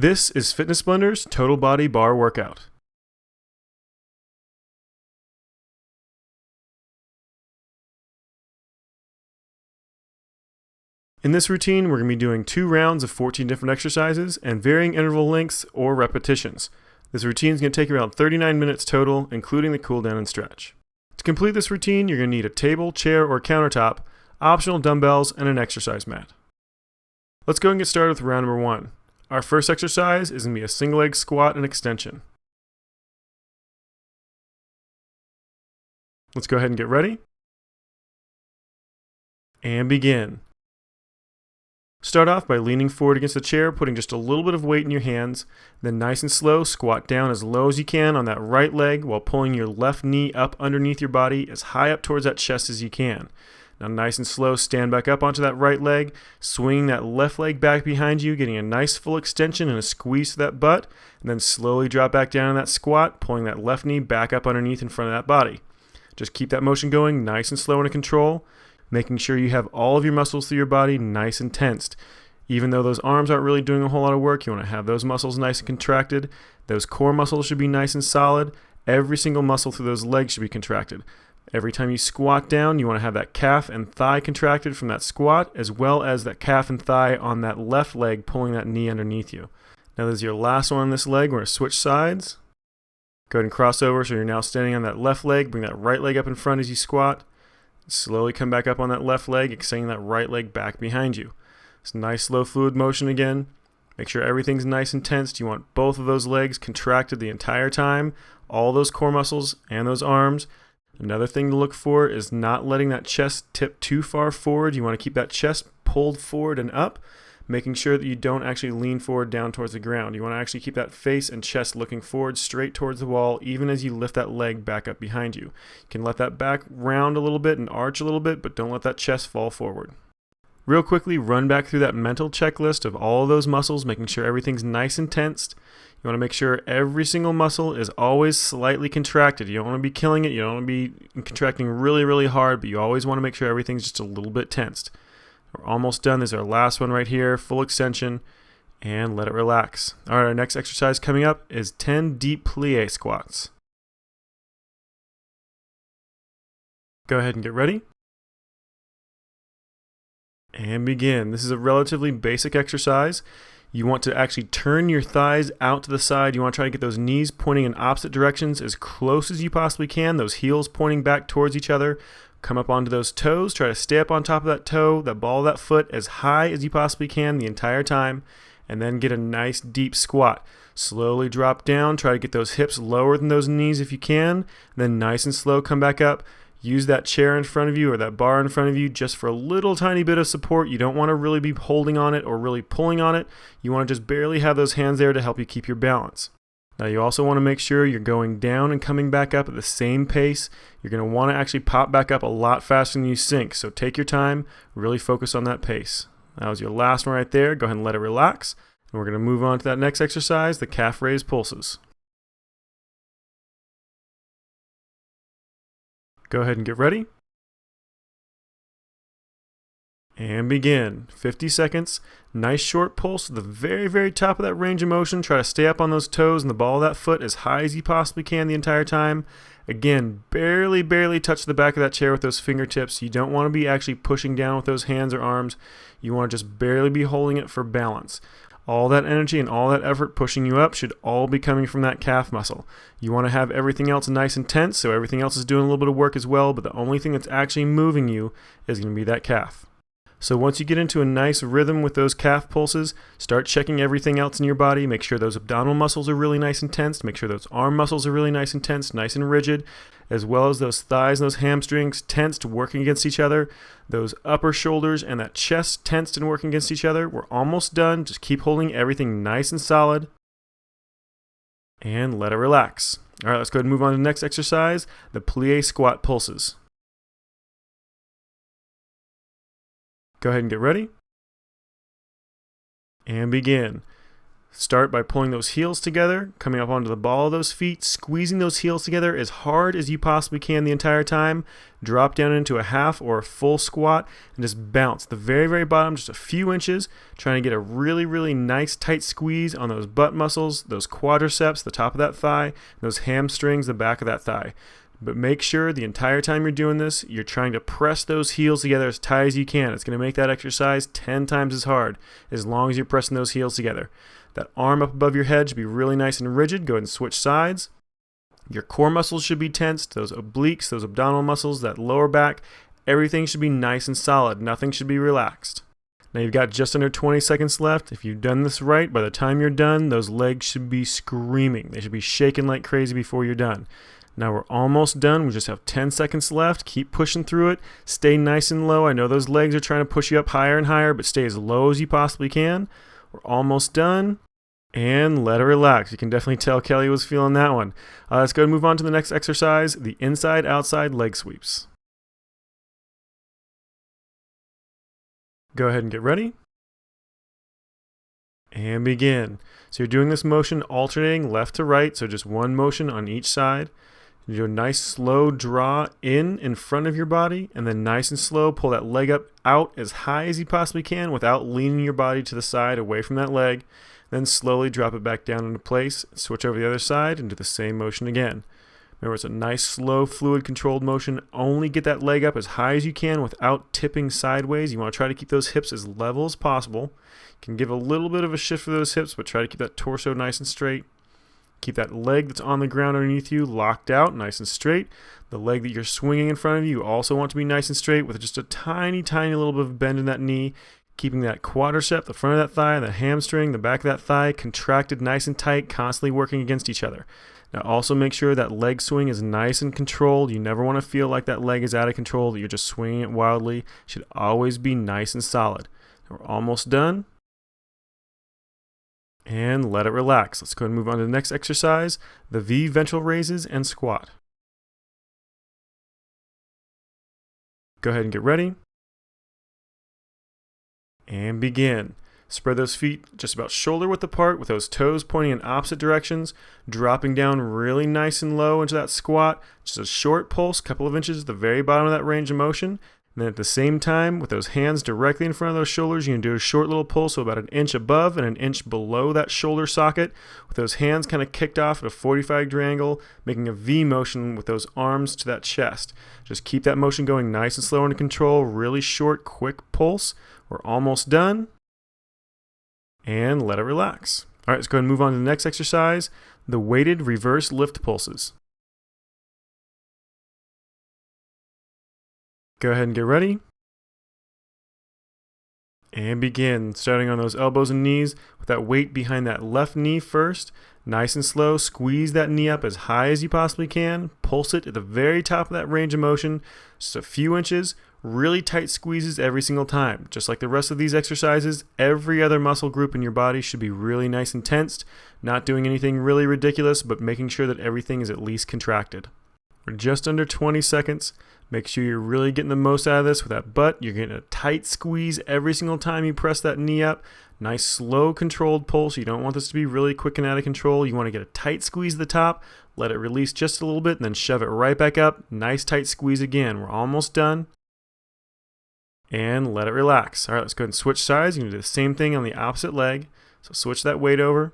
This is Fitness Blender's Total Body Bar Workout. In this routine, we're going to be doing 2 rounds of 14 different exercises and varying interval lengths or repetitions. This routine is going to take around 39 minutes total, including the cool down and stretch. To complete this routine, you're going to need a table, chair, or countertop, optional dumbbells, and an exercise mat. Let's go and get started with round number 1. Our first exercise is going to be a single leg squat and extension. Let's go ahead and get ready. And begin. Start off by leaning forward against the chair, putting just a little bit of weight in your hands. Then nice and slow, squat down as low as you can on that right leg while pulling your left knee up underneath your body as high up towards that chest as you can. Now nice and slow, stand back up onto that right leg, swinging that left leg back behind you, getting a nice full extension and a squeeze to that butt, and then slowly drop back down in that squat, pulling that left knee back up underneath in front of that body. Just keep that motion going nice and slow under control, making sure you have all of your muscles through your body nice and tensed. Even though those arms aren't really doing a whole lot of work, you want to have those muscles nice and contracted. Those core muscles should be nice and solid. Every single muscle through those legs should be contracted. Every time you squat down, you want to have that calf and thigh contracted from that squat, as well as that calf and thigh on that left leg pulling that knee underneath you. Now this is your last one on this leg. We're going to switch sides. Go ahead and cross over so you're now standing on that left leg. Bring that right leg up in front as you squat. Slowly come back up on that left leg, extending that right leg back behind you. It's nice slow fluid motion again. Make sure everything's nice and tensed. You want both of those legs contracted the entire time, all those core muscles and those arms. Another thing to look for is not letting that chest tip too far forward. You want to keep that chest pulled forward and up, making sure that you don't actually lean forward down towards the ground. You want to actually keep that face and chest looking forward straight towards the wall, even as you lift that leg back up behind you. You can let that back round a little bit and arch a little bit, but don't let that chest fall forward. Real quickly, run back through that mental checklist of all of those muscles, making sure everything's nice and tensed. You want to make sure every single muscle is always slightly contracted. You don't want to be killing it. You don't want to be contracting really, really hard, but you always want to make sure everything's just a little bit tensed. We're almost done. This is our last one right here, full extension, and let it relax. All right, our next exercise coming up is 10 deep plie squats. Go ahead and get ready. And begin. This is a relatively basic exercise. You want to actually turn your thighs out to the side. You want to try to get those knees pointing in opposite directions as close as you possibly can, those heels pointing back towards each other. Come up onto those toes. Try to stay up on top of that toe, that ball of that foot as high as you possibly can the entire time, and then get a nice deep squat. Slowly drop down. Try to get those hips lower than those knees if you can. Then nice and slow, come back up. Use that chair in front of you or that bar in front of you just for a little tiny bit of support. You don't want to really be holding on it or really pulling on it. You want to just barely have those hands there to help you keep your balance. Now you also want to make sure you're going down and coming back up at the same pace. You're going to want to actually pop back up a lot faster than you sink. So take your time, really focus on that pace. That was your last one right there. Go ahead and let it relax. And we're going to move on to that next exercise, the calf raise pulses. Go ahead and get ready. And begin. 50 seconds. Nice short pulse to the very, very top of that range of motion. Try to stay up on those toes and the ball of that foot as high as you possibly can the entire time. Again, barely touch the back of that chair with those fingertips. You don't want to be actually pushing down with those hands or arms. You want to just barely be holding it for balance. All that energy and all that effort pushing you up should all be coming from that calf muscle. You want to have everything else nice and tense, so everything else is doing a little bit of work as well, but the only thing that's actually moving you is going to be that calf. So once you get into a nice rhythm with those calf pulses, start checking everything else in your body. Make sure those abdominal muscles are really nice and tense. Make sure those arm muscles are really nice and tense, nice and rigid, as well as those thighs and those hamstrings tensed, working against each other. Those upper shoulders and that chest tensed and working against each other. We're almost done. Just keep holding everything nice and solid. And let it relax. All right, let's go ahead and move on to the next exercise, the plie squat pulses. Go ahead and get ready. And begin. Start by pulling those heels together, coming up onto the ball of those feet, squeezing those heels together as hard as you possibly can the entire time. Drop down into a half or a full squat and just bounce the very, very bottom just a few inches, trying to get a really, really nice tight squeeze on those butt muscles, those quadriceps, the top of that thigh, those hamstrings, the back of that thigh. But make sure the entire time you're doing this, you're trying to press those heels together as tight as you can. It's going to make that exercise 10 times as hard as long as you're pressing those heels together. That arm up above your head should be really nice and rigid. Go ahead and switch sides. Your core muscles should be tensed, those obliques, those abdominal muscles, that lower back. Everything should be nice and solid. Nothing should be relaxed. Now you've got just under 20 seconds left. If you've done this right, by the time you're done, those legs should be screaming. They should be shaking like crazy before you're done. Now we're almost done. We just have 10 seconds left. Keep pushing through it. Stay nice and low. I know those legs are trying to push you up higher and higher, but stay as low as you possibly can. We're almost done. And let it relax. You can definitely tell Kelly was feeling that one. Let's go and move on to the next exercise, the inside-outside leg sweeps. Go ahead and get ready. And begin. So you're doing this motion alternating left to right, so just one motion on each side. You do a nice slow draw in front of your body, and then nice and slow pull that leg up out as high as you possibly can without leaning your body to the side away from that leg. Then slowly drop it back down into place, switch over the other side, and do the same motion again. Remember, it's a nice, slow, fluid-controlled motion. Only get that leg up as high as you can without tipping sideways. You want to try to keep those hips as level as possible. You can give a little bit of a shift for those hips, but try to keep that torso nice and straight. Keep that leg that's on the ground underneath you locked out, nice and straight. The leg that you're swinging in front of you also want to be nice and straight with just a tiny, tiny little bit of bend in that knee. Keeping that quadricep, the front of that thigh, the hamstring, the back of that thigh contracted nice and tight, constantly working against each other. Now also make sure that leg swing is nice and controlled. You never want to feel like that leg is out of control, that you're just swinging it wildly. It should always be nice and solid. We're almost done. And let it relax. Let's go ahead and move on to the next exercise, the V ventral raises and squat. Go ahead and get ready. And begin. Spread those feet just about shoulder width apart with those toes pointing in opposite directions, dropping down really nice and low into that squat. Just a short pulse, couple of inches at the very bottom of that range of motion. And then at the same time, with those hands directly in front of those shoulders, you can do a short little pull, so about an inch above and an inch below that shoulder socket, with those hands kind of kicked off at a 45-degree angle, making a V motion with those arms to that chest. Just keep that motion going nice and slow under control, really short, quick pulse. We're almost done. And let it relax. All right, let's go ahead and move on to the next exercise, the weighted reverse lift pulses. Go ahead and get ready. And begin, starting on those elbows and knees with that weight behind that left knee first. Nice and slow, squeeze that knee up as high as you possibly can. Pulse it at the very top of that range of motion, just a few inches. Really tight squeezes every single time. Just like the rest of these exercises, every other muscle group in your body should be really nice and tensed. Not doing anything really ridiculous, but making sure that everything is at least contracted. We're just under 20 seconds. Make sure you're really getting the most out of this with that butt. You're getting a tight squeeze every single time you press that knee up. Nice, slow, controlled pulse. You don't want this to be really quick and out of control. You want to get a tight squeeze at the top, let it release just a little bit, and then shove it right back up. Nice, tight squeeze again. We're almost done. And let it relax. All right, let's go ahead and switch sides. You can do the same thing on the opposite leg. So switch that weight over.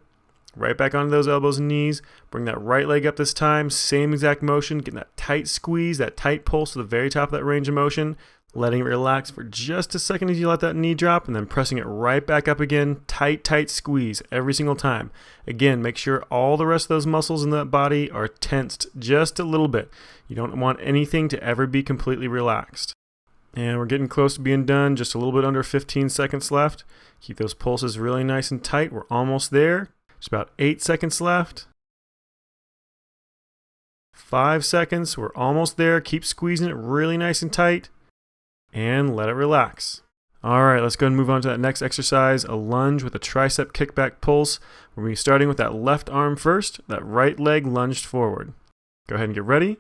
Right back onto those elbows and knees. Bring that right leg up this time. Same exact motion. Getting that tight squeeze, that tight pulse to the very top of that range of motion. Letting it relax for just a second as you let that knee drop, and then pressing it right back up again. Tight, tight squeeze every single time. Again, make sure all the rest of those muscles in that body are tensed just a little bit. You don't want anything to ever be completely relaxed. And we're getting close to being done. Just a little bit under 15 seconds left. Keep those pulses really nice and tight. We're almost there. Just about 8 seconds left. 5 seconds. We're almost there. Keep squeezing it really nice and tight. And let it relax. All right, let's go and move on to that next exercise, a lunge with a tricep kickback pulse. We're going to be starting with that left arm first, that right leg lunged forward. Go ahead and get ready.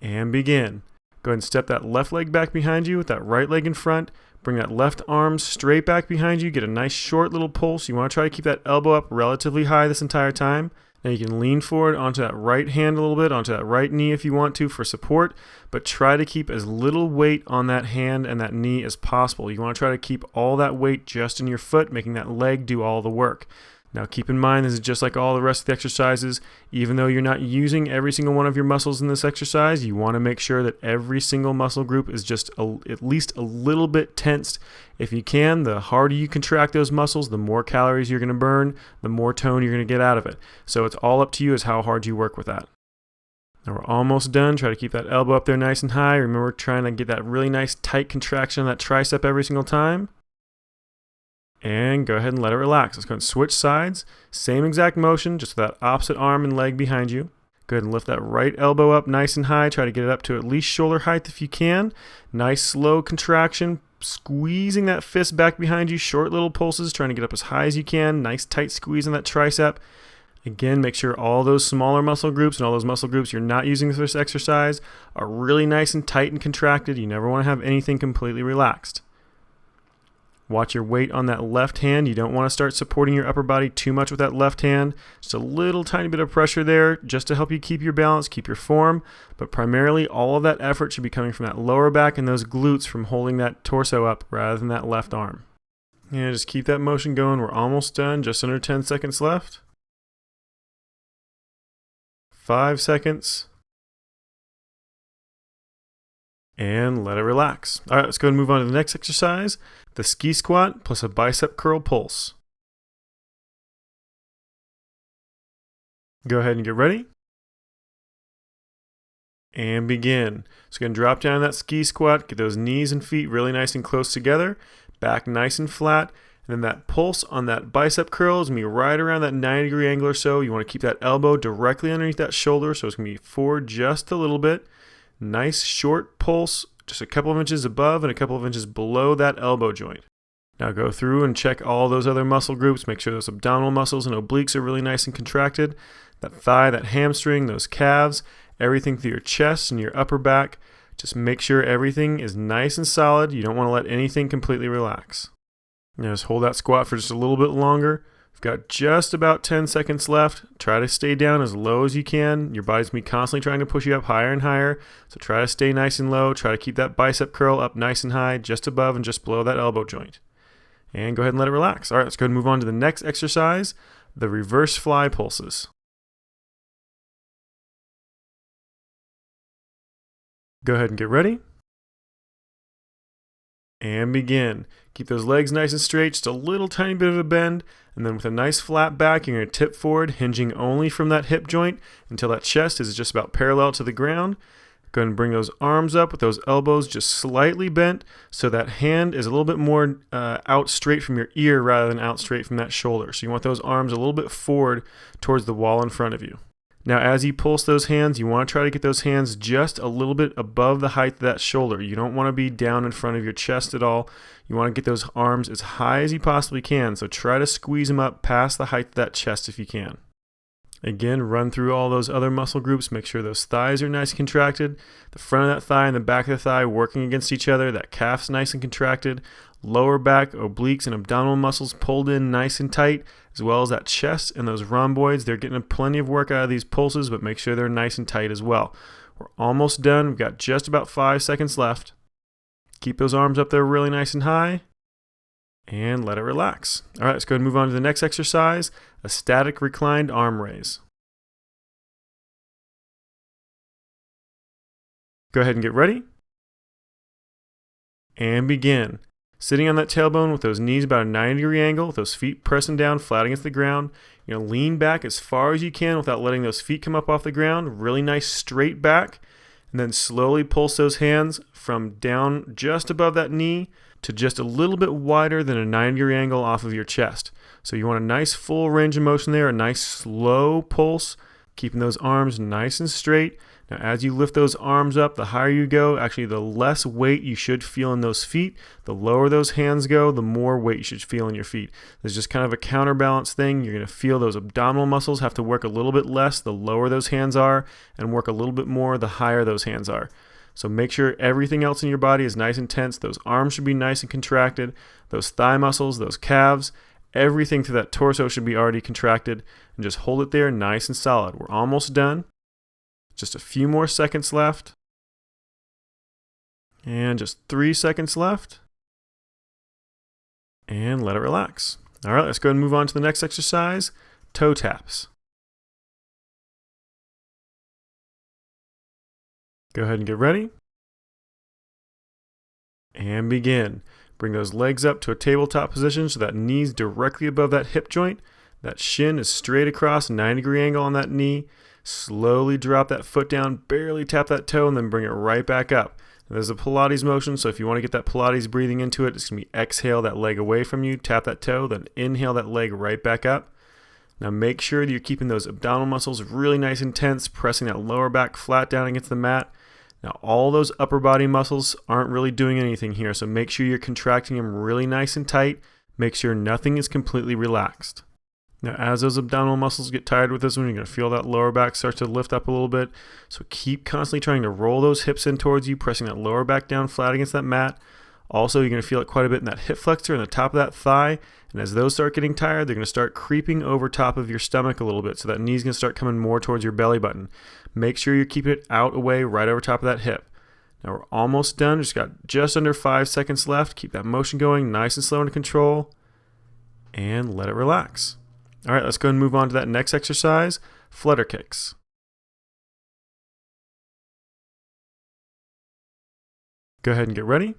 And begin. Go ahead and step that left leg back behind you with that right leg in front. Bring that left arm straight back behind you. Get a nice short little pulse. You want to try to keep that elbow up relatively high this entire time. Now you can lean forward onto that right hand a little bit, onto that right knee if you want to for support, but try to keep as little weight on that hand and that knee as possible. You want to try to keep all that weight just in your foot, making that leg do all the work. Now keep in mind, this is just like all the rest of the exercises. Even though you're not using every single one of your muscles in this exercise, you want to make sure that every single muscle group is just at least a little bit tensed. If you can, the harder you contract those muscles, the more calories you're going to burn, the more tone you're going to get out of it. So it's all up to you as how hard you work with that. Now we're almost done. Try to keep that elbow up there nice and high. Remember, trying to get that really nice tight contraction on that tricep every single time. And go ahead and let it relax. Let's go ahead and switch sides. Same exact motion, just with that opposite arm and leg behind you. Go ahead and lift that right elbow up nice and high. Try to get it up to at least shoulder height if you can. Nice slow contraction. Squeezing that fist back behind you. Short little pulses, trying to get up as high as you can. Nice tight squeeze on that tricep. Again, make sure all those smaller muscle groups and all those muscle groups you're not using for this exercise are really nice and tight and contracted. You never want to have anything completely relaxed. Watch your weight on that left hand. You don't want to start supporting your upper body too much with that left hand. Just a little tiny bit of pressure there just to help you keep your balance, keep your form. But primarily, all of that effort should be coming from that lower back and those glutes from holding that torso up rather than that left arm. Yeah, just keep that motion going. We're almost done. Just under 10 seconds left. 5 seconds. And let it relax. All right, let's go and move on to the next exercise. The ski squat plus a bicep curl pulse. Go ahead and get ready. And begin. So you're going to drop down that ski squat, get those knees and feet really nice and close together, back nice and flat, and then that pulse on that bicep curl is going to be right around that 90-degree angle or so. You want to keep that elbow directly underneath that shoulder, so it's going to be forward just a little bit. Nice short pulse, just a couple of inches above and a couple of inches below that elbow joint. Now go through and check all those other muscle groups. Make sure those abdominal muscles and obliques are really nice and contracted. That thigh, that hamstring, those calves, everything through your chest and your upper back. Just make sure everything is nice and solid. You don't want to let anything completely relax. Now just hold that squat for just a little bit longer. We've got just about 10 seconds left. Try to stay down as low as you can. Your body's going to be constantly trying to push you up higher and higher. So try to stay nice and low. Try to keep that bicep curl up nice and high, just above and just below that elbow joint. And go ahead and let it relax. All right, let's go ahead and move on to the next exercise, the reverse fly pulses. Go ahead and get ready. And begin. Keep those legs nice and straight, just a little tiny bit of a bend, and then with a nice flat back, you're going to tip forward, hinging only from that hip joint until that chest is just about parallel to the ground. Go ahead and bring those arms up with those elbows just slightly bent so that hand is a little bit more out straight from your ear rather than out straight from that shoulder. So you want those arms a little bit forward towards the wall in front of you. Now, as you pulse those hands, you want to try to get those hands just a little bit above the height of that shoulder. You don't want to be down in front of your chest at all. You want to get those arms as high as you possibly can. So try to squeeze them up past the height of that chest if you can. Again, run through all those other muscle groups. Make sure those thighs are nice and contracted. The front of that thigh and the back of the thigh working against each other. That calf's nice and contracted. Lower back, obliques, and abdominal muscles pulled in nice and tight, as well as that chest and those rhomboids. They're getting plenty of work out of these pulses, but make sure they're nice and tight as well. We're almost done. We've got just about 5 seconds left. Keep those arms up there really nice and high. And let it relax. All right, let's go ahead and move on to the next exercise, a static reclined arm raise. Go ahead and get ready. And begin. Sitting on that tailbone with those knees about a 90-degree angle, with those feet pressing down flat against the ground. You're going to lean back as far as you can without letting those feet come up off the ground. Really nice straight back. And then slowly pulse those hands from down just above that knee to just a little bit wider than a 90-degree angle off of your chest. So you want a nice full range of motion there, a nice slow pulse, keeping those arms nice and straight. Now as you lift those arms up, the higher you go, actually the less weight you should feel in those feet. The lower those hands go, the more weight you should feel in your feet. There's just kind of a counterbalance thing. You're going to feel those abdominal muscles have to work a little bit less the lower those hands are, and work a little bit more the higher those hands are. So make sure everything else in your body is nice and tense. Those arms should be nice and contracted. Those thigh muscles, those calves, everything through that torso should be already contracted. And just hold it there nice and solid. We're almost done. Just a few more seconds left. And just 3 seconds left. And let it relax. All right, let's go ahead and move on to the next exercise, toe taps. Go ahead and get ready. And begin. Bring those legs up to a tabletop position so that knee's directly above that hip joint. That shin is straight across, 90-degree angle on that knee. Slowly drop that foot down, barely tap that toe, and then bring it right back up. There's a Pilates motion, so if you want to get that Pilates breathing into it, it's going to be exhale that leg away from you, tap that toe, then inhale that leg right back up. Now make sure that you're keeping those abdominal muscles really nice and tense, pressing that lower back flat down against the mat. Now all those upper body muscles aren't really doing anything here, so make sure you're contracting them really nice and tight. Make sure nothing is completely relaxed. Now as those abdominal muscles get tired with this one, you're going to feel that lower back start to lift up a little bit. So keep constantly trying to roll those hips in towards you, pressing that lower back down flat against that mat. Also, you're going to feel it quite a bit in that hip flexor and the top of that thigh. And as those start getting tired, they're going to start creeping over top of your stomach a little bit. So that knee's going to start coming more towards your belly button. Make sure you're keeping it out away right over top of that hip. Now we're almost done. Just got just under 5 seconds left. Keep that motion going nice and slow under control. And let it relax. All right, let's go and move on to that next exercise, flutter kicks. Go ahead and get ready.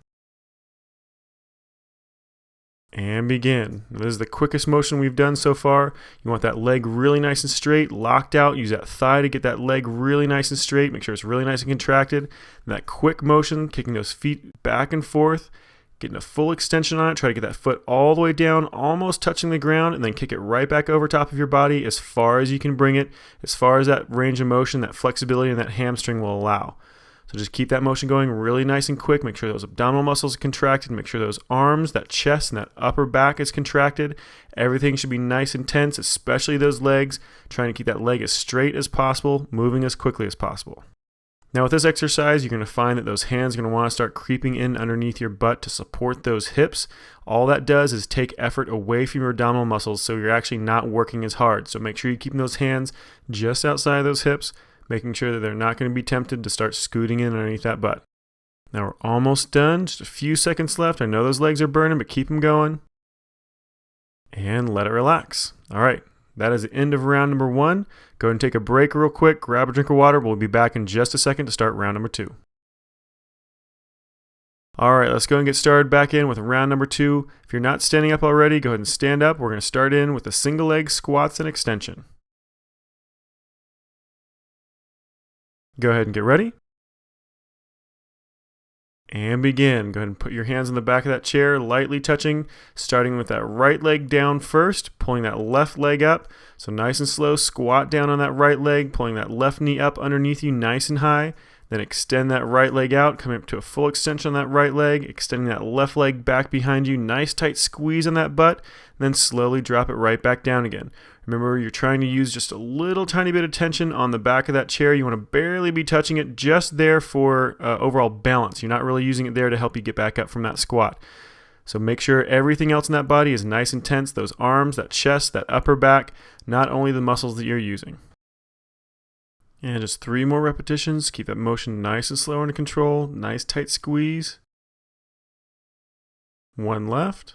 And begin. This is the quickest motion we've done so far. You want that leg really nice and straight, locked out. Use that thigh to get that leg really nice and straight. Make sure it's really nice and contracted. And that quick motion, kicking those feet back and forth, getting a full extension on it. Try to get that foot all the way down, almost touching the ground, and then kick it right back over top of your body as far as you can bring it, as far as that range of motion, that flexibility, and that hamstring will allow. So just keep that motion going really nice and quick. Make sure those abdominal muscles are contracted. Make sure those arms, that chest, and that upper back is contracted. Everything should be nice and tense, especially those legs. Trying to keep that leg as straight as possible, moving as quickly as possible. Now with this exercise, you're going to find that those hands are going to want to start creeping in underneath your butt to support those hips. All that does is take effort away from your abdominal muscles, so you're actually not working as hard. So make sure you're keeping those hands just outside of those hips, making sure that they're not going to be tempted to start scooting in underneath that butt. Now we're almost done. Just a few seconds left. I know those legs are burning, but keep them going. And let it relax. All right. That is the end of round number 1. Go ahead and take a break real quick. Grab a drink of water. We'll be back in just a second to start round number 2. All right, let's go and get started back in with round number 2. If you're not standing up already, go ahead and stand up. We're going to start in with the single leg squats and extension. Go ahead and get ready. And begin. Go ahead and put your hands on the back of that chair, lightly touching, starting with that right leg down first, pulling that left leg up. So nice and slow, squat down on that right leg, pulling that left knee up underneath you nice and high. Then extend that right leg out, coming up to a full extension on that right leg, extending that left leg back behind you, nice tight squeeze on that butt, and then slowly drop it right back down again. Remember, you're trying to use just a little tiny bit of tension on the back of that chair. You want to barely be touching it, just there for overall balance. You're not really using it there to help you get back up from that squat. So make sure everything else in that body is nice and tense, those arms, that chest, that upper back, not only the muscles that you're using. And just 3 more repetitions. Keep that motion nice and slow under control. Nice tight squeeze. 1 left.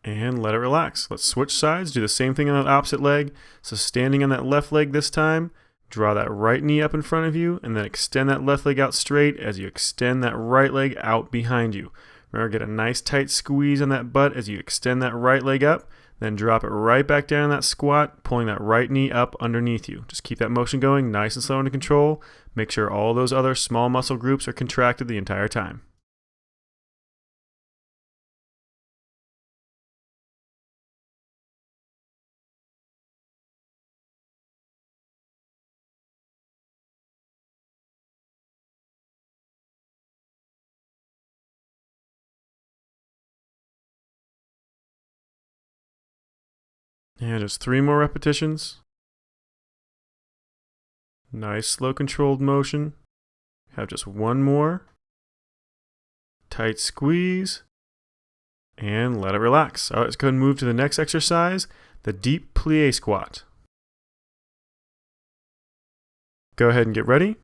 And let it relax. Let's switch sides. Do the same thing on the opposite leg. So standing on that left leg this time, draw that right knee up in front of you, and then extend that left leg out straight as you extend that right leg out behind you. Remember, get a nice tight squeeze on that butt as you extend that right leg up. Then drop it right back down in that squat, pulling that right knee up underneath you. Just keep that motion going nice and slow under control. Make sure all those other small muscle groups are contracted the entire time. And just 3 more repetitions. Nice, slow, controlled motion. Have just one more. Tight squeeze. And let it relax. All right, let's go ahead and move to the next exercise, the deep plie squat. Go ahead and get ready.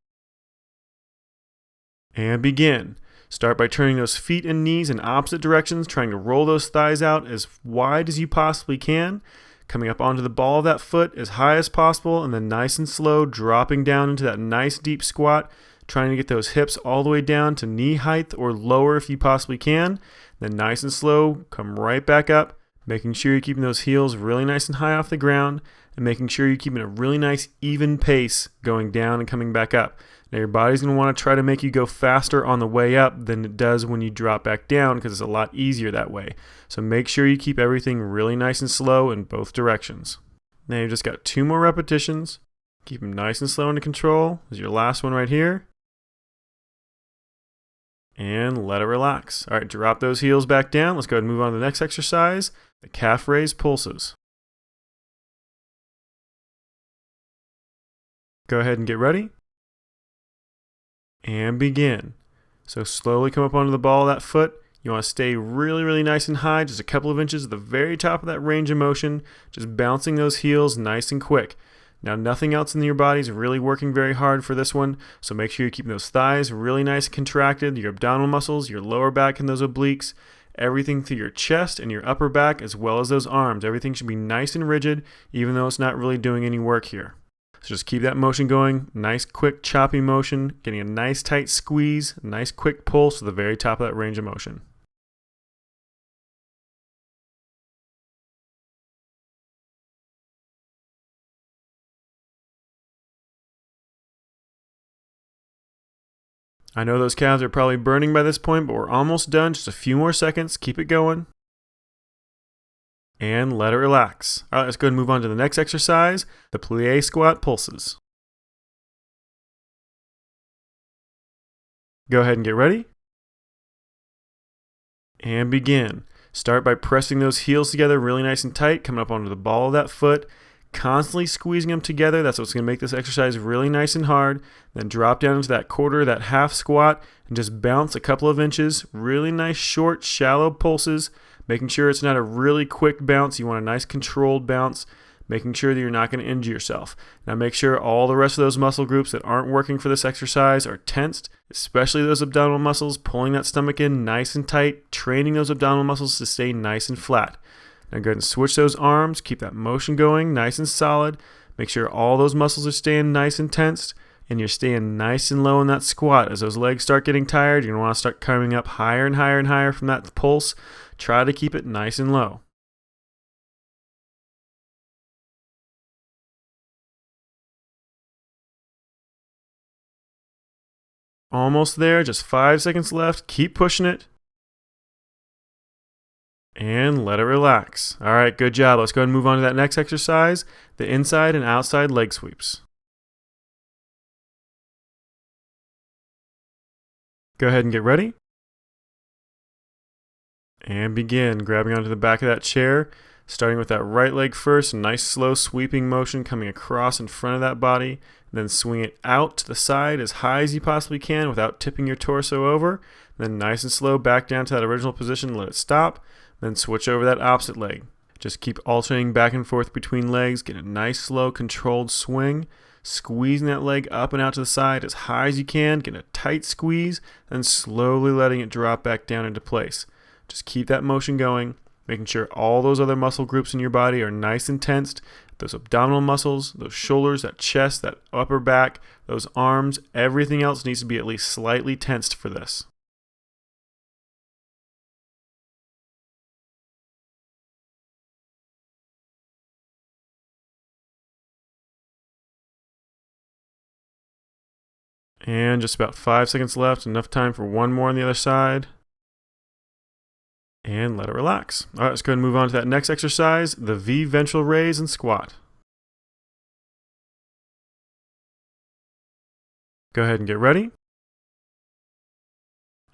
And begin. Start by turning those feet and knees in opposite directions, trying to roll those thighs out as wide as you possibly can, coming up onto the ball of that foot as high as possible, and then nice and slow, dropping down into that nice deep squat, trying to get those hips all the way down to knee height or lower if you possibly can. Then nice and slow, come right back up, making sure you're keeping those heels really nice and high off the ground, and making sure you're keeping a really nice even pace going down and coming back up. Now your body's going to want to try to make you go faster on the way up than it does when you drop back down, because it's a lot easier that way. So make sure you keep everything really nice and slow in both directions. Now you've just got 2 more repetitions. Keep them nice and slow under control. This is your last one right here. And let it relax. All right, drop those heels back down. Let's go ahead and move on to the next exercise, the calf raise pulses. Go ahead and get ready. And begin. So slowly come up onto the ball of that foot. You want to stay really, really nice and high, just a couple of inches at the very top of that range of motion, just bouncing those heels nice and quick. Now, nothing else in your body is really working very hard for this one, so make sure you're keeping those thighs really nice and contracted, your abdominal muscles, your lower back and those obliques, everything through your chest and your upper back, as well as those arms. Everything should be nice and rigid, even though it's not really doing any work here. So just keep that motion going, nice, quick, choppy motion, getting a nice tight squeeze, nice, quick pulse to the very top of that range of motion. I know those calves are probably burning by this point, but we're almost done. Just a few more seconds. Keep it going. And let it relax. All right, let's go ahead and move on to the next exercise, the plie squat pulses. Go ahead and get ready. And begin. Start by pressing those heels together really nice and tight, coming up onto the ball of that foot, constantly squeezing them together. That's what's going to make this exercise really nice and hard. Then drop down into that quarter, that half squat, and just bounce a couple of inches. Really nice, short, shallow pulses, making sure it's not a really quick bounce. You want a nice controlled bounce, making sure that you're not going to injure yourself. Now make sure all the rest of those muscle groups that aren't working for this exercise are tensed, especially those abdominal muscles, pulling that stomach in nice and tight, training those abdominal muscles to stay nice and flat. Now go ahead and switch those arms, keep that motion going nice and solid. Make sure all those muscles are staying nice and tensed, and you're staying nice and low in that squat. As those legs start getting tired, you're going to want to start coming up higher and higher and higher from that pulse. Try to keep it nice and low. Almost there, just 5 seconds left. Keep pushing it. And let it relax. All right, good job. Let's go ahead and move on to that next exercise, the inside and outside leg sweeps. Go ahead and get ready. And begin, grabbing onto the back of that chair, starting with that right leg first, nice slow sweeping motion coming across in front of that body, then swing it out to the side as high as you possibly can without tipping your torso over, then nice and slow back down to that original position, let it stop, then switch over that opposite leg. Just keep alternating back and forth between legs, get a nice slow controlled swing, squeezing that leg up and out to the side as high as you can, get a tight squeeze, then slowly letting it drop back down into place. Just keep that motion going, making sure all those other muscle groups in your body are nice and tensed. Those abdominal muscles, those shoulders, that chest, that upper back, those arms, everything else needs to be at least slightly tensed for this. And just about 5 seconds left, enough time for one more on the other side. And let it relax. All right, let's go ahead and move on to that next exercise, the V ventral raise and squat. Go ahead and get ready.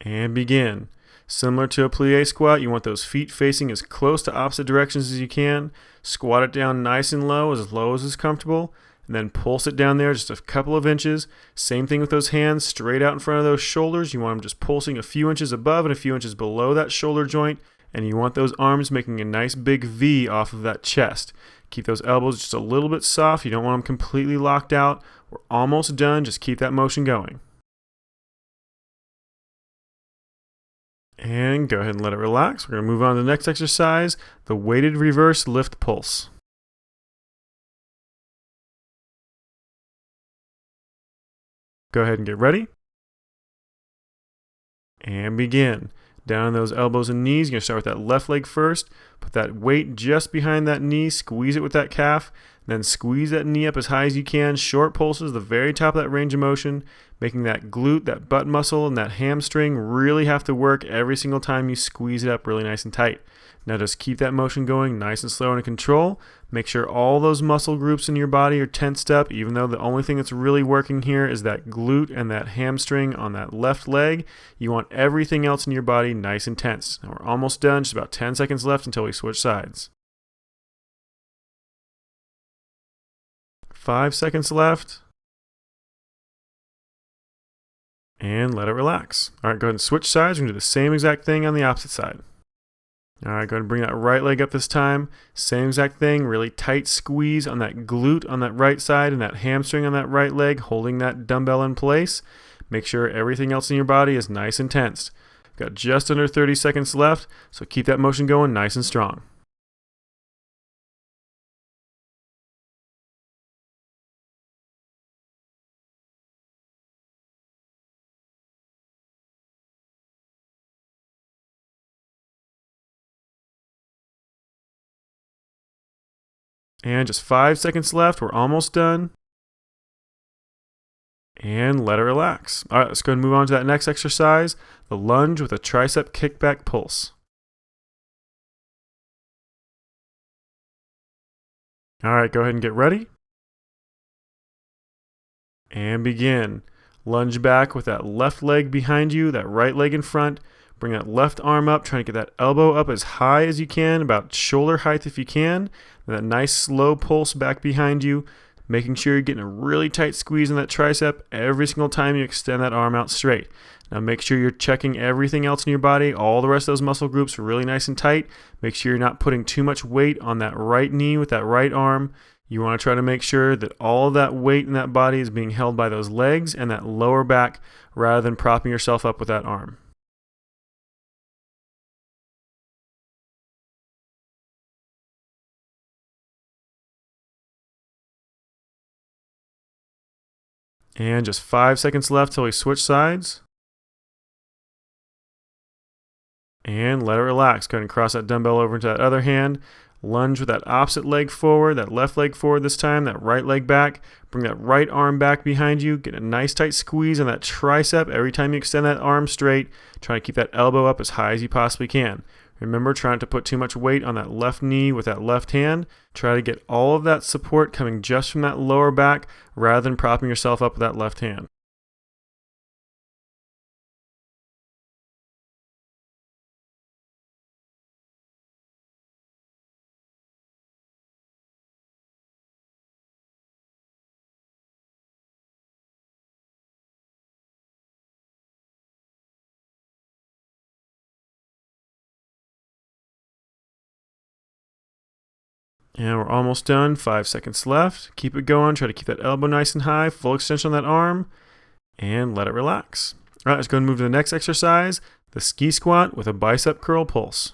And begin. Similar to a plie squat, you want those feet facing as close to opposite directions as you can. Squat it down nice and low as is comfortable. and then pulse it down there just a couple of inches. Same thing with those hands, straight out in front of those shoulders. You want them just pulsing a few inches above and a few inches below that shoulder joint, and you want those arms making a nice big V off of that chest. Keep those elbows just a little bit soft. You don't want them completely locked out. We're almost done. Just keep that motion going. And go ahead and let it relax. We're going to move on to the next exercise, the weighted reverse lift pulse. Go ahead and get ready. And begin. Down on those elbows and knees. You're going to start with that left leg first. Put that weight just behind that knee. Squeeze it with that calf. Then squeeze that knee up as high as you can. Short pulses, the very top of that range of motion. Making that glute, that butt muscle, and that hamstring really have to work every single time you squeeze it up really nice and tight. Now just keep that motion going nice and slow and in control. Make sure all those muscle groups in your body are tensed up, even though the only thing that's really working here is that glute and that hamstring on that left leg. You want everything else in your body nice and tense. Now we're almost done, just about 10 seconds left until we switch sides. 5 seconds left. And let it relax. All right, go ahead and switch sides. We're going to do the same exact thing on the opposite side. All right, go ahead and bring that right leg up this time. Same exact thing, really tight squeeze on that glute on that right side and that hamstring on that right leg, holding that dumbbell in place. Make sure everything else in your body is nice and tensed. Got just under 30 seconds left, so keep that motion going nice and strong. And just 5 seconds left. We're almost done. And let it relax. All right, let's go ahead and move on to that next exercise, the lunge with a tricep kickback pulse. All right, go ahead and get ready. And begin. Lunge back with that left leg behind you, that right leg in front. Bring that left arm up, trying to get that elbow up as high as you can, about shoulder height if you can. And that nice slow pulse back behind you, making sure you're getting a really tight squeeze in that tricep every single time you extend that arm out straight. Now make sure you're checking everything else in your body, all the rest of those muscle groups are really nice and tight. Make sure you're not putting too much weight on that right knee with that right arm. You want to try to make sure that all of that weight in that body is being held by those legs and that lower back rather than propping yourself up with that arm. And just 5 seconds left till we switch sides. And let it relax. Go ahead and cross that dumbbell over into that other hand. Lunge with that opposite leg forward, that left leg forward this time, that right leg back. Bring that right arm back behind you. Get a nice tight squeeze on that tricep every time you extend that arm straight. Try to keep that elbow up as high as you possibly can. Remember, trying to put too much weight on that left knee with that left hand. Try to get all of that support coming just from that lower back rather than propping yourself up with that left hand. And we're almost done. 5 seconds left. Keep it going. Try to keep that elbow nice and high. Full extension on that arm. And let it relax. All right, let's go and move to the next exercise, the ski squat with a bicep curl pulse.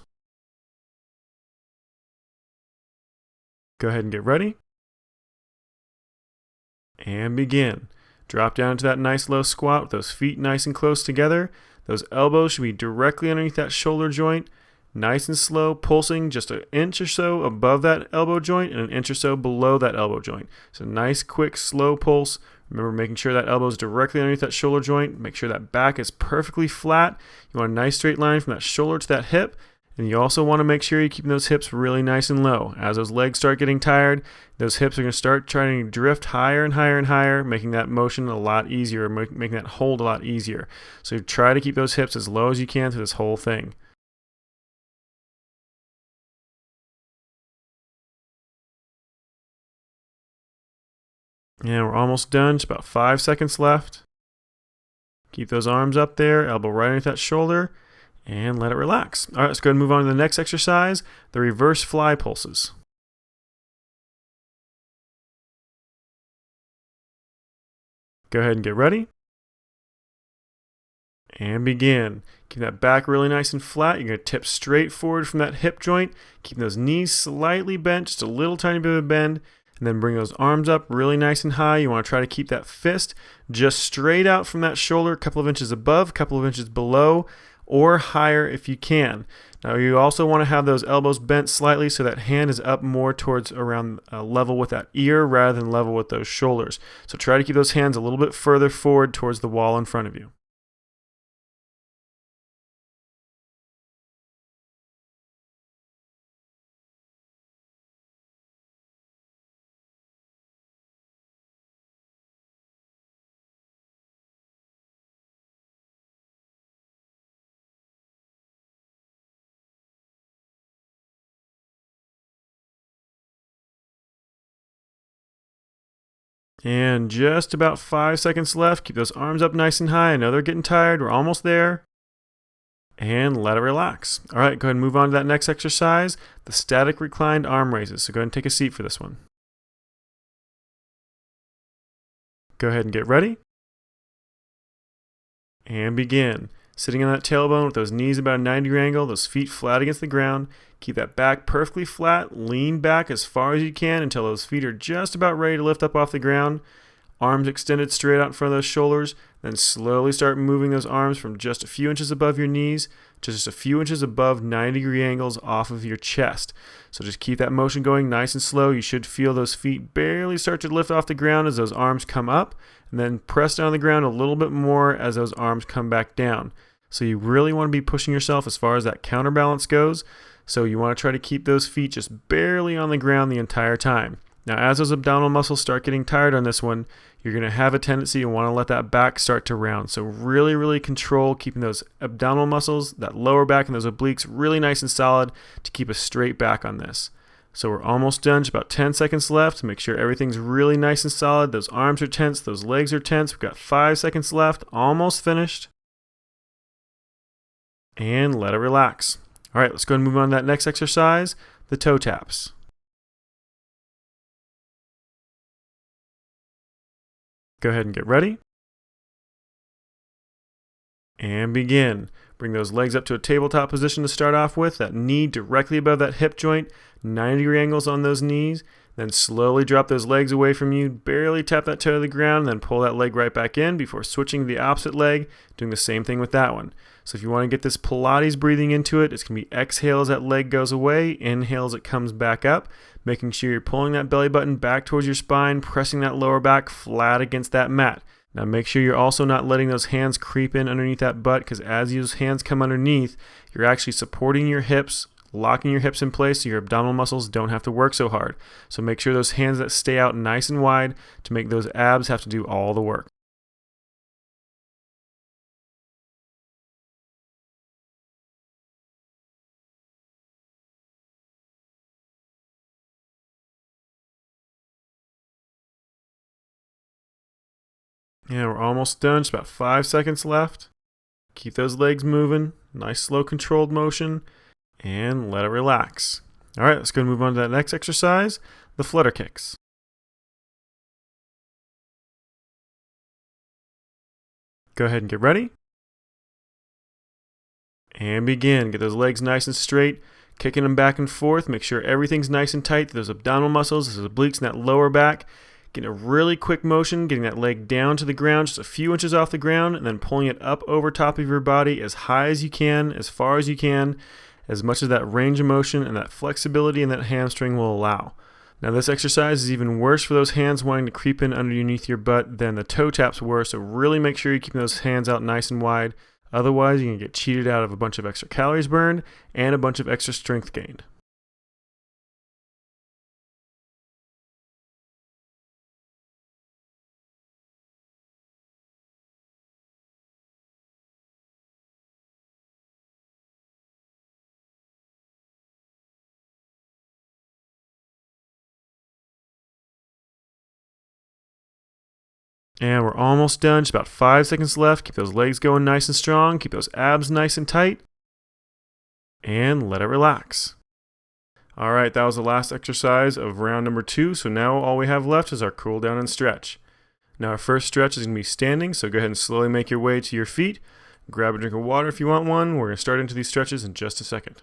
Go ahead and get ready. And begin. Drop down to that nice low squat with those feet nice and close together. Those elbows should be directly underneath that shoulder joint. Nice and slow, pulsing just an inch or so above that elbow joint and an inch or so below that elbow joint. So nice, quick, slow pulse. Remember making sure that elbow is directly underneath that shoulder joint. Make sure that back is perfectly flat. You want a nice straight line from that shoulder to that hip. And you also want to make sure you're keeping those hips really nice and low. As those legs start getting tired, those hips are going to start trying to drift higher and higher and higher, making that motion a lot easier, making that hold a lot easier. So try to keep those hips as low as you can through this whole thing. And we're almost done, just about 5 seconds left. Keep those arms up there, elbow right underneath that shoulder, and let it relax. All right, let's go ahead and move on to the next exercise, the reverse fly pulses. Go ahead and get ready. And begin. Keep that back really nice and flat. You're going to tip straight forward from that hip joint. Keep those knees slightly bent, just a little tiny bit of a bend. And then bring those arms up really nice and high. You want to try to keep that fist just straight out from that shoulder, a couple of inches above, a couple of inches below, or higher if you can. Now you also want to have those elbows bent slightly so that hand is up more towards around level with that ear rather than level with those shoulders. So try to keep those hands a little bit further forward towards the wall in front of you. And just about 5 seconds left. Keep those arms up nice and high. I know they're getting tired. We're almost there. And let it relax. All right, go ahead and move on to that next exercise, the static reclined arm raises. So go ahead and take a seat for this one. Go ahead and get ready. And begin. Sitting on that tailbone with those knees about a 90-degree angle, those feet flat against the ground. Keep that back perfectly flat. Lean back as far as you can until those feet are just about ready to lift up off the ground. Arms extended straight out in front of those shoulders. Then slowly start moving those arms from just a few inches above your knees to just a few inches above 90-degree angles off of your chest. So just keep that motion going nice and slow. You should feel those feet barely start to lift off the ground as those arms come up, and then press down on the ground a little bit more as those arms come back down. So you really want to be pushing yourself as far as that counterbalance goes. So you want to try to keep those feet just barely on the ground the entire time. Now, as those abdominal muscles start getting tired on this one, you're going to have a tendency to want to let that back start to round. So really, really control keeping those abdominal muscles, that lower back and those obliques really nice and solid to keep a straight back on this. So we're almost done, just about 10 seconds left. Make sure everything's really nice and solid. Those arms are tense, those legs are tense. We've got 5 seconds left, almost finished. And let it relax. All right, let's go and move on to that next exercise, the toe taps. Go ahead and get ready. And begin. Bring those legs up to a tabletop position to start off with. That knee directly above that hip joint. 90-degree angles on those knees. Then slowly drop those legs away from you. Barely tap that toe to the ground. And then pull that leg right back in before switching to the opposite leg. Doing the same thing with that one. So if you want to get this Pilates breathing into it, it's going to be exhale as that leg goes away. Inhale as it comes back up. Making sure you're pulling that belly button back towards your spine. Pressing that lower back flat against that mat. Now make sure you're also not letting those hands creep in underneath that butt, because as those hands come underneath, you're actually supporting your hips, locking your hips in place so your abdominal muscles don't have to work so hard. So make sure those hands that stay out nice and wide to make those abs have to do all the work. And we're almost done, just about 5 seconds left. Keep those legs moving, nice slow controlled motion, and let it relax. All right, let's go and move on to that next exercise, the flutter kicks. Go ahead and get ready. And begin. Get those legs nice and straight, kicking them back and forth. Make sure everything's nice and tight. Those abdominal muscles, those obliques, and that lower back. Getting a really quick motion, getting that leg down to the ground, just a few inches off the ground, and then pulling it up over top of your body as high as you can, as far as you can, as much as that range of motion and that flexibility and that hamstring will allow. Now this exercise is even worse for those hands wanting to creep in underneath your butt than the toe taps were, so really make sure you're keeping those hands out nice and wide. Otherwise, you're going to get cheated out of a bunch of extra calories burned and a bunch of extra strength gained. And we're almost done, just about 5 seconds left. Keep those legs going nice and strong. Keep those abs nice and tight. And let it relax. All right, that was the last exercise of round number 2. So now all we have left is our cool down and stretch. Now our first stretch is going to be standing, so go ahead and slowly make your way to your feet. Grab a drink of water if you want one. We're going to start into these stretches in just a second.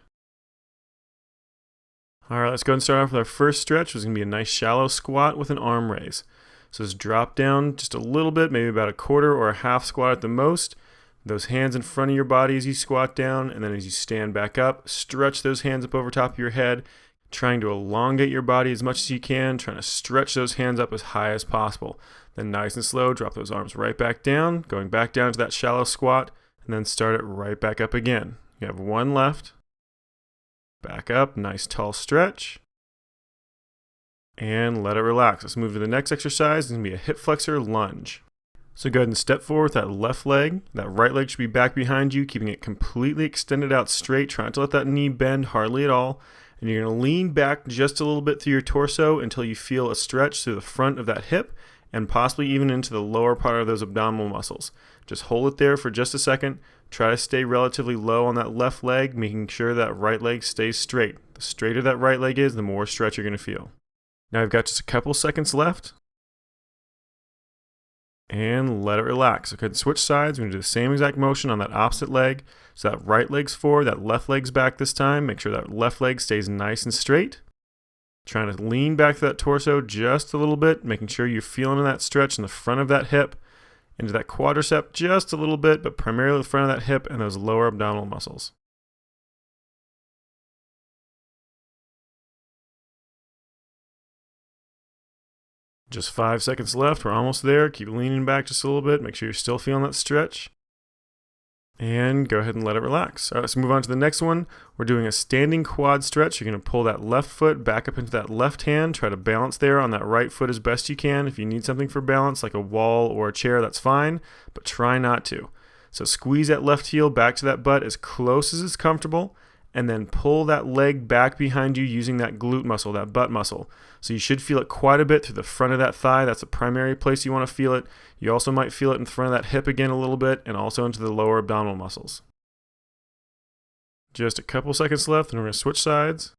All right, let's go ahead and start off with our first stretch, which is going to be a nice shallow squat with an arm raise. So just drop down just a little bit, maybe about a quarter or a half squat at the most. Those hands in front of your body as you squat down, and then as you stand back up, stretch those hands up over top of your head, trying to elongate your body as much as you can, trying to stretch those hands up as high as possible. Then nice and slow, drop those arms right back down, going back down to that shallow squat, and then start it right back up again. You have one left. Back up, nice tall stretch. And let it relax. Let's move to the next exercise. It's going to be a hip flexor lunge. So go ahead and step forward with that left leg. That right leg should be back behind you, keeping it completely extended out straight. Try not to let that knee bend hardly at all. And you're going to lean back just a little bit through your torso until you feel a stretch through the front of that hip and possibly even into the lower part of those abdominal muscles. Just hold it there for just a second. Try to stay relatively low on that left leg, making sure that right leg stays straight. The straighter that right leg is, the more stretch you're going to feel. Now I've got just a couple seconds left. And let it relax. Okay, switch sides. We're going to do the same exact motion on that opposite leg. So that right leg's forward, that left leg's back this time. Make sure that left leg stays nice and straight. Trying to lean back to that torso just a little bit, making sure you're feeling that stretch in the front of that hip, into that quadricep just a little bit, but primarily the front of that hip and those lower abdominal muscles. Just 5 seconds left. We're almost there. Keep leaning back just a little bit. Make sure you're still feeling that stretch. And go ahead and let it relax. All right, let's move on to the next one. We're doing a standing quad stretch. You're going to pull that left foot back up into that left hand. Try to balance there on that right foot as best you can. If you need something for balance, like a wall or a chair, that's fine, but try not to. So squeeze that left heel back to that butt as close as is comfortable, and then pull that leg back behind you using that glute muscle, that butt muscle. So you should feel it quite a bit through the front of that thigh. That's the primary place you want to feel it. You also might feel it in front of that hip again a little bit, and also into the lower abdominal muscles. Just a couple seconds left, and we're going to switch sides.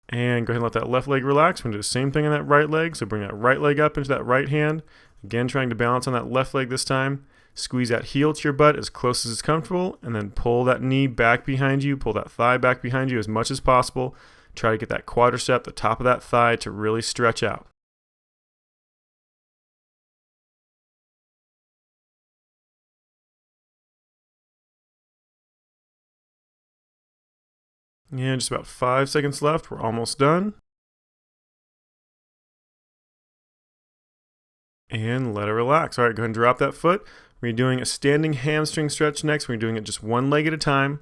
And go ahead and let that left leg relax. We're going to do the same thing on that right leg. So bring that right leg up into that right hand. Again, trying to balance on that left leg this time. Squeeze that heel to your butt as close as is comfortable, and then pull that knee back behind you, pull that thigh back behind you as much as possible. Try to get that quadricep, the top of that thigh, to really stretch out. And just about 5 seconds left. We're almost done. And let it relax. All right, go ahead and drop that foot. We're doing a standing hamstring stretch next. We're doing it just one leg at a time.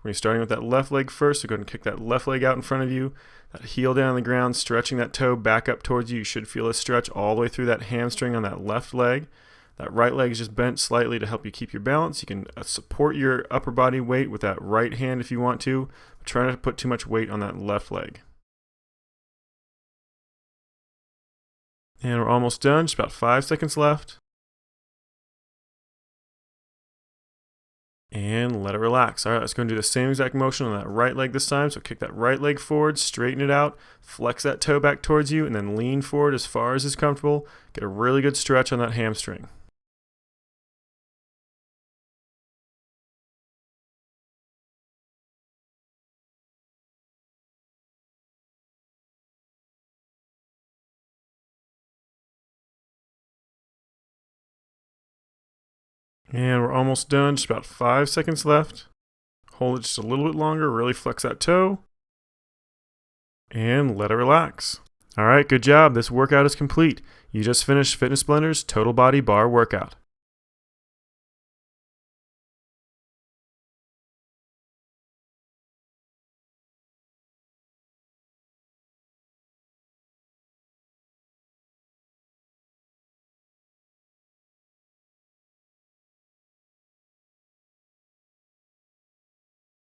We're starting with that left leg first. So go ahead and kick that left leg out in front of you. That heel down on the ground, stretching that toe back up towards you. You should feel a stretch all the way through that hamstring on that left leg. That right leg is just bent slightly to help you keep your balance. You can support your upper body weight with that right hand if you want to. But try not to put too much weight on that left leg. And we're almost done. Just about 5 seconds left. And let it relax. All right, let's go and do the same exact motion on that right leg this time. So kick that right leg forward, straighten it out, flex that toe back towards you, and then lean forward as far as is comfortable. Get a really good stretch on that hamstring. And we're almost done. Just about 5 seconds left. Hold it just a little bit longer. Really flex that toe. And let it relax. All right, good job. This workout is complete. You just finished Fitness Blender's Total Body Bar Workout.